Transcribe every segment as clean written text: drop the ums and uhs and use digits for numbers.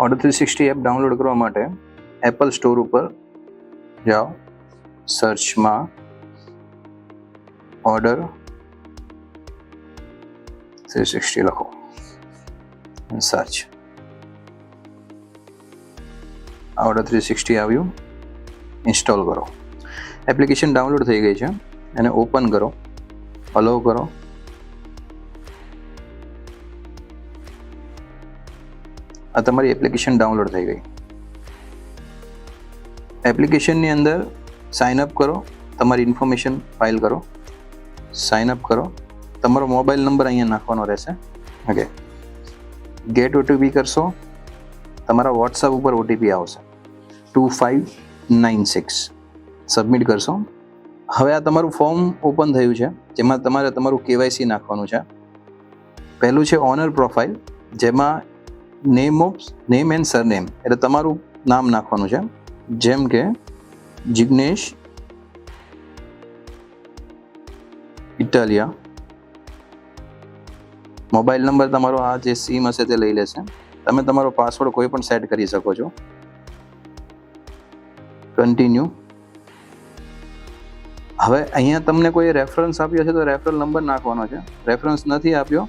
Order 360 app download કરવા માટે Apple store ઉપર જાઓ, સર્ચમાં ઓર્ડર 360 લખો, સર્ચ. ઓર્ડર 360 આવ્યું, ઇન્સ્ટોલ કરો. એપ્લિકેશન ડાઉનલોડ થઈ ગઈ છે, એને ઓપન કરો, અલાઉ કરો. આ તમારી એપ્લિકેશન ડાઉનલોડ થઈ ગઈ. એપ્લિકેશનની અંદર સાઇન અપ કરો, તમારી ઇન્ફોર્મેશન ફાઇલ કરો, સાઇન અપ કરો. તમારો મોબાઈલ નંબર અહીંયા નાખવાનો રહેશે. ઓકે, ગેટ ઓટીપી કરશો, તમારા વોટ્સઅપ ઉપર ઓટીપી આવશે 2596. સબમિટ કરશો. હવે આ તમારું ફોર્મ ઓપન થયું છે, જેમાં તમારે તમારું કેવાયસી નાખવાનું છે. પહેલું છે ઓનર પ્રોફાઇલ, જેમાં નેમ એન્ડ સરનેમ એટલે તમારું નામ નાખવાનું છે, જેમ કે જિગ્નેશ ઇટાલિયા. મોબાઈલ નંબર તમારો આ જે સિમ હશે તે લઈ લેશે. તમે તમારો પાસવર્ડ કોઈ પણ સેટ કરી શકો છો. કન્ટિન્યુ. હવે અહીંયા તમને કોઈ રેફરન્સ આપ્યો છે તો રેફરલ નંબર નાખવાનો છે. રેફરન્સ નથી આપ્યો,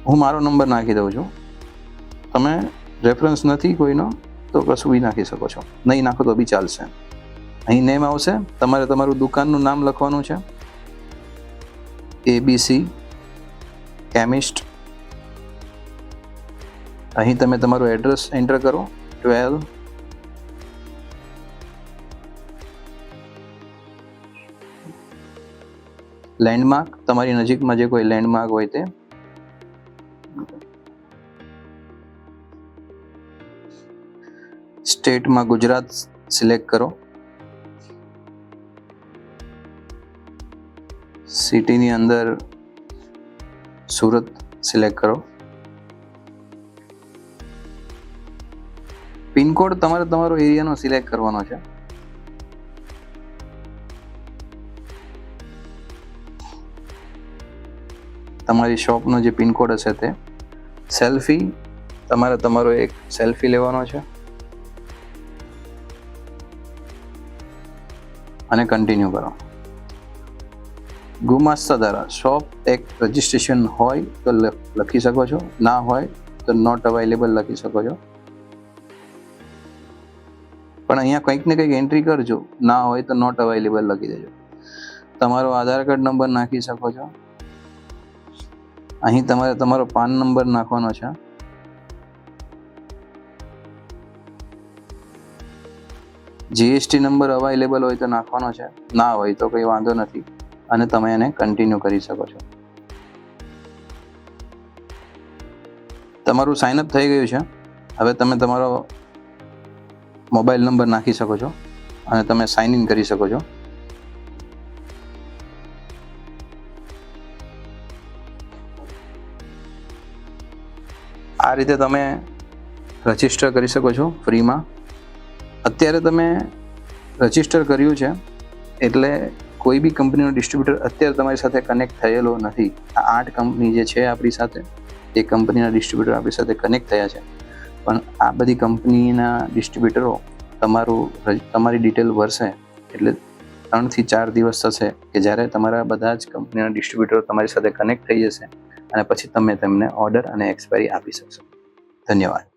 હું મારો નંબર નાખી દઉં છું. તમે રેફરન્સ નથી કોઈનો તો કશું બી નાખી શકો છો, નહીં નાખો તો બી ચાલશે. અહીં નેમ આવશે, તમારે તમારું દુકાનનું નામ લખવાનું છે, ABC કેમિસ્ટ. અહીં તમે તમારું એડ્રેસ એન્ટર કરો, 12 લેન્ડમાર્ક, તમારી નજીકમાં જે કોઈ લેન્ડમાર્ક હોય તે. સ્ટેટમાં ગુજરાત સિલેક્ટ કરો. સિટીની અંદર સુરત સિલેક્ટ કરો. પિનકોડ તમારે તમારો એરિયાનો સિલેક્ટ કરવાનો છે. તમારી શોપનો જે પિનકોડ હશે તે. સેલ્ફી, તમારે તમારો એક સેલ્ફી લેવાનો છે અને કન્ટિન્યુ કરો. ગુમાસ્તા દ્વારા શોપ એક રજિસ્ટ્રેશન હોય તો લખી શકો છો, ના હોય તો નોટ અવેલેબલ લખી શકો છો. પણ અહીંયા કંઈક ને કંઈક એન્ટ્રી કરજો, ના હોય તો નોટ અવેલેબલ લખી દેજો. તમારો આધાર કાર્ડ નંબર નાખી શકો છો. અહીં તમારે તમારો પાન નંબર નાખવાનો છે. GST નંબર અવેલેબલ હોય તો નાખવાનો છે, ના હોય તો કંઈ વાંધો નથી અને તમે એને કન્ટિન્યુ કરી શકો છો. તમારું સાઇન અપ થઈ ગયું છે. હવે તમે તમારો મોબાઈલ નંબર નાખી શકો છો અને તમે સાઇન ઇન કરી શકો છો. આ રીતે તમે રજિસ્ટર કરી શકો છો ફ્રીમાં. અત્યારે તમે રજિસ્ટર કર્યું છે એટલે કોઈ બી કંપનીનો ડિસ્ટ્રીબ્યુટર અત્યારે તમારી સાથે કનેક્ટ થયેલો નથી. આ 8 કંપની જે છે આપણી સાથે, એ કંપનીના ડિસ્ટ્રીબ્યુટર આપણી સાથે કનેક્ટ થયા છે. પણ આ બધી કંપનીના ડિસ્ટ્રીબ્યુટરો તમારી ડિટેલ ભરશે એટલે 3 થી 4 દિવસ થશે કે જ્યારે તમારા બધા જ કંપનીના ડિસ્ટ્રીબ્યુટરો તમારી સાથે કનેક્ટ થઈ જશે અને પછી તમે તેમને ઓર્ડર અને એક્સપાયરી આપી શકશો. ધન્યવાદ.